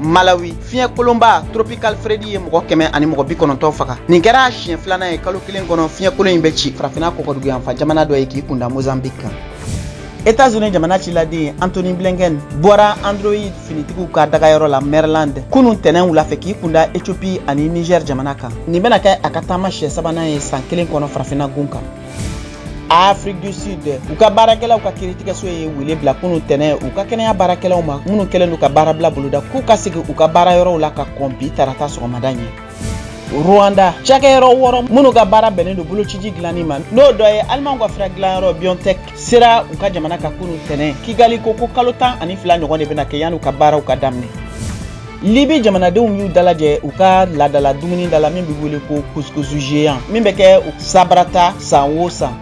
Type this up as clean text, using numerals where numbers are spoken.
Malawi fiɲɛ kolonba tropical Freddy ye mɔgɔ 190 faga. Nin kɛra siɲɛ filanan ye kalo kelen kɔnɔ fiɲɛ kolon in bɛ ci farafina kɔkɔdugu yanfa jamana dɔ ye k'i kunda Mozambique kan. États-Unis jamana ciladen Anthony Blinken bɔra Android finitigiw ka dagayɔrɔ la Maryland kunun tɛnɛn wula fɛ k'i kunda Ethiopie ani Niger jamana kan. Nin bɛna kɛ a ka taama siɲɛ sabanan ye san kelen kɔnɔ farafina gun kan. Afrique du Sud u ka baarakɛlaw ka kiiritigɛso ye wele bila kunun tɛnɛn u ka kɛnɛya baarakɛlaw ma minnu kɛlen d'u ka baarabila boloda k'u ka segin u ka baarayɔrɔw la ka kɔn bi tarata sɔgɔmada ɲɛ. Rwanda cakɛyɔrɔ 6 minnu ka baara bɛnnen don bolociji dilanni ma n'o dɔ ye Alimanw ka fura dilanyɔrɔ BioNTech sera u ka jamana ka kunun tɛnɛn Kigali ko kalo 12 ɲɔgɔn de bɛna kɛ yan'u ka baaraw ka daminɛ. Libi jamanadenw y'u dalajɛ u ka ladala dumuni da la min bɛ wele ko couscous géant min bɛ kɛ sabarata san o san